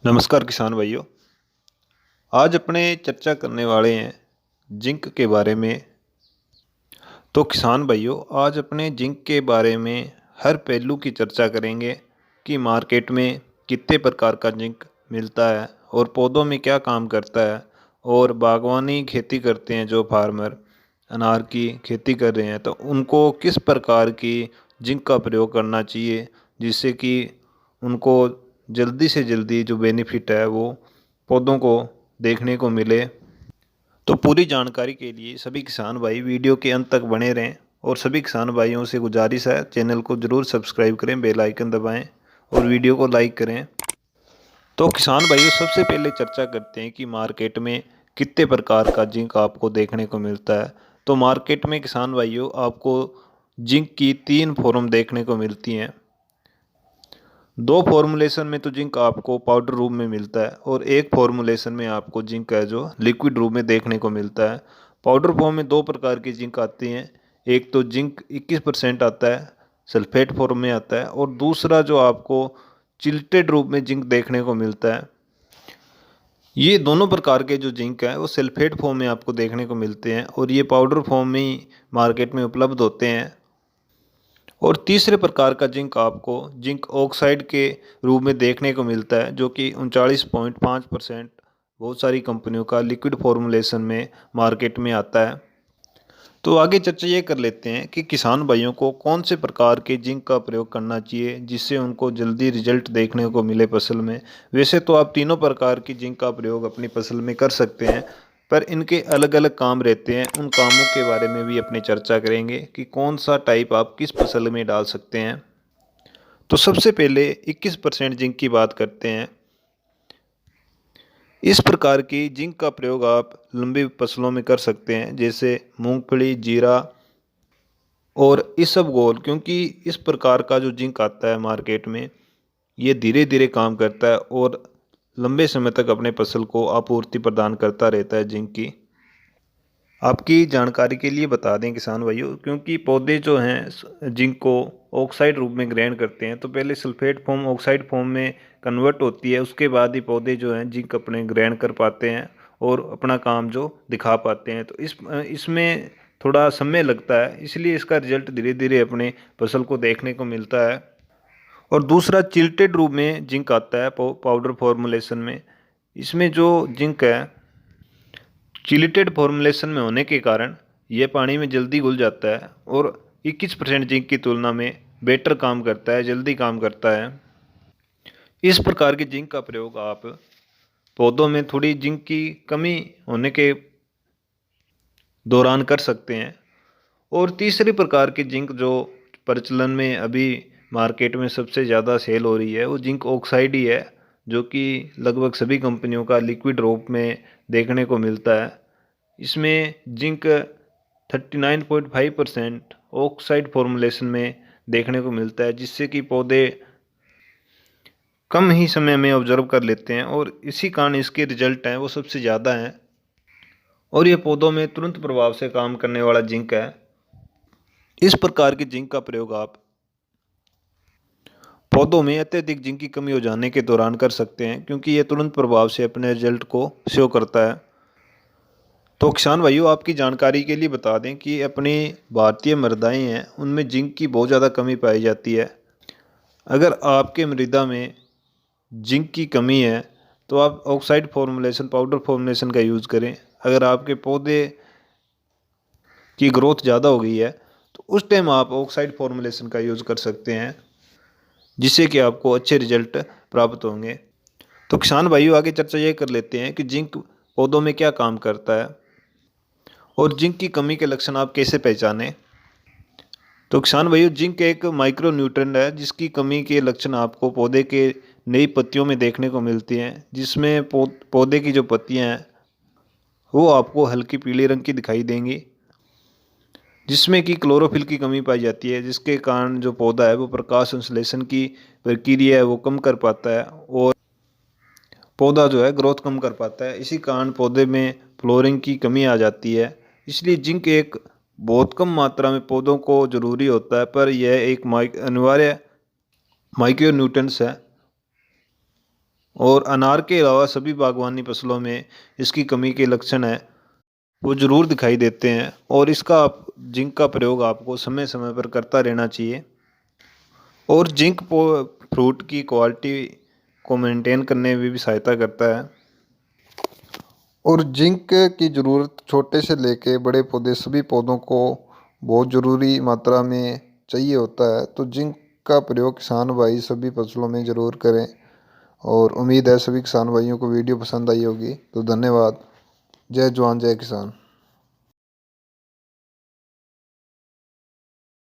नमस्कार किसान भाइयों। आज अपने चर्चा करने वाले हैं जिंक के बारे में। तो किसान भाइयों, आज अपने जिंक के बारे में हर पहलू की चर्चा करेंगे कि मार्केट में कितने प्रकार का जिंक मिलता है और पौधों में क्या काम करता है। और बागवानी खेती करते हैं जो फार्मर अनार की खेती कर रहे हैं, तो उनको किस प्रकार की जिंक का प्रयोग करना चाहिए जिससे कि उनको जल्दी से जल्दी जो बेनिफिट है वो पौधों को देखने को मिले। तो पूरी जानकारी के लिए सभी किसान भाई वीडियो के अंत तक बने रहें। और सभी किसान भाइयों से गुजारिश है, चैनल को ज़रूर सब्सक्राइब करें, बेल आइकन दबाएं और वीडियो को लाइक करें। तो किसान भाइयों, सबसे पहले चर्चा करते हैं कि मार्केट में कितने प्रकार का जिंक आपको देखने को मिलता है। तो मार्केट में किसान भाइयों आपको जिंक की तीन फॉर्म देखने को मिलती हैं। दो फॉर्मुलेशन में तो जिंक आपको पाउडर रूप में मिलता है और एक फॉर्मुलेशन में आपको जिंक है जो लिक्विड रूप में देखने को मिलता है। पाउडर फॉर्म में दो प्रकार की जिंक आती हैं। एक तो जिंक 21% आता है, सल्फेट फॉर्म में आता है, और दूसरा जो आपको चिल्टेड रूप में जिंक देखने को मिलता है। ये दोनों प्रकार के जो जिंक है वो सल्फेट फॉर्म में आपको देखने को मिलते हैं और ये पाउडर फॉर्म में ही मार्केट में उपलब्ध होते हैं। और तीसरे प्रकार का जिंक आपको जिंक ऑक्साइड के रूप में देखने को मिलता है, जो कि 39.5% बहुत सारी कंपनियों का लिक्विड फॉर्मुलेशन में मार्केट में आता है। तो आगे चर्चा ये कर लेते हैं कि किसान भाइयों को कौन से प्रकार के जिंक का प्रयोग करना चाहिए जिससे उनको जल्दी रिजल्ट देखने को मिले फसल में। वैसे तो आप तीनों प्रकार की जिंक का प्रयोग अपनी फसल में कर सकते हैं, पर इनके अलग अलग काम रहते हैं। उन कामों के बारे में भी अपनी चर्चा करेंगे कि कौन सा टाइप आप किस फसल में डाल सकते हैं। तो सबसे पहले 21% जिंक की बात करते हैं। इस प्रकार की जिंक का प्रयोग आप लंबी फसलों में कर सकते हैं, जैसे मूंगफली, जीरा और इसबगोल, क्योंकि इस प्रकार का जो जिंक आता है मार्केट में ये धीरे धीरे काम करता है और लंबे समय तक अपने फसल को आपूर्ति प्रदान करता रहता है जिंक की। आपकी जानकारी के लिए बता दें किसान भाइयों, क्योंकि पौधे जो हैं जिंक को ऑक्साइड रूप में ग्रहण करते हैं, तो पहले सल्फेट फॉर्म ऑक्साइड फॉर्म में कन्वर्ट होती है, उसके बाद ही पौधे जो हैं जिंक अपने ग्रहण कर पाते हैं और अपना काम जो दिखा पाते हैं। तो इसमें थोड़ा समय लगता है, इसलिए इसका रिजल्ट धीरे धीरे अपने फसल को देखने को मिलता है। और दूसरा चिल्टेड रूप में जिंक आता है पाउडर फॉर्मुलेशन में। इसमें जो जिंक है चिल्टेड फॉर्मुलेशन में होने के कारण यह पानी में जल्दी घुल जाता है और 21% जिंक की तुलना में बेटर काम करता है, जल्दी काम करता है। इस प्रकार की जिंक का प्रयोग आप पौधों में थोड़ी जिंक की कमी होने के दौरान कर सकते हैं। और तीसरी प्रकार की जिंक जो प्रचलन में अभी मार्केट में सबसे ज़्यादा सेल हो रही है वो जिंक ऑक्साइड ही है, जो कि लगभग सभी कंपनियों का लिक्विड रूप में देखने को मिलता है। इसमें जिंक 39.5% ऑक्साइड फॉर्मुलेशन में देखने को मिलता है, जिससे कि पौधे कम ही समय में ऑब्जर्व कर लेते हैं और इसी कारण इसके रिजल्ट हैं वो सबसे ज़्यादा हैं। और ये पौधों में तुरंत प्रभाव से काम करने वाला जिंक है। इस प्रकार की जिंक का प्रयोग आप पौधों में अत्यधिक जिंक की कमी हो जाने के दौरान कर सकते हैं, क्योंकि ये तुरंत प्रभाव से अपने रिजल्ट को शो करता है। तो किसान भाइयों, आपकी जानकारी के लिए बता दें कि अपनी भारतीय मृदाएं हैं उनमें जिंक की बहुत ज़्यादा कमी पाई जाती है। अगर आपके मृदा में जिंक की कमी है तो आप ऑक्साइड फॉर्मुलेशन पाउडर फॉर्मुलेशन का यूज़ करें। अगर आपके पौधे की ग्रोथ ज़्यादा हो गई है तो उस टाइम आप ऑक्साइड फॉर्मुलेशन का यूज़ कर सकते हैं, जिससे कि आपको अच्छे रिजल्ट प्राप्त होंगे। तो किसान भाइयों, आगे चर्चा ये कर लेते हैं कि जिंक पौधों में क्या काम करता है और जिंक की कमी के लक्षण आप कैसे पहचानें। तो किसान भाइयों, जिंक एक माइक्रो न्यूट्रेंट है जिसकी कमी के लक्षण आपको पौधे के नई पत्तियों में देखने को मिलती हैं, जिसमें पौधे की जो पत्तियां हैं वो आपको हल्की पीले रंग की दिखाई देंगी, जिसमें कि क्लोरोफिल की कमी पाई जाती है, जिसके कारण जो पौधा है वो प्रकाश संश्लेषण की प्रक्रिया है वो कम कर पाता है और पौधा जो है ग्रोथ कम कर पाता है। इसी कारण पौधे में फ्लोरिंग की कमी आ जाती है। इसलिए जिंक एक बहुत कम मात्रा में पौधों को ज़रूरी होता है, पर यह एक अनिवार्य माइक्रो न्यूट्रिएंट्स है। और अनार के अलावा सभी बागवानी फसलों में इसकी कमी के लक्षण है वो ज़रूर दिखाई देते हैं। और इसका आप जिंक का प्रयोग आपको समय समय पर करता रहना चाहिए। और जिंक फ्रूट की क्वालिटी को मेंटेन करने में भी सहायता करता है। और जिंक की ज़रूरत छोटे से लेके बड़े पौधे सभी पौधों को बहुत ज़रूरी मात्रा में चाहिए होता है। तो जिंक का प्रयोग किसान भाई सभी फसलों में ज़रूर करें। और उम्मीद है सभी किसान भाइयों को वीडियो पसंद आई होगी। तो धन्यवाद। जय जवान जय किसान।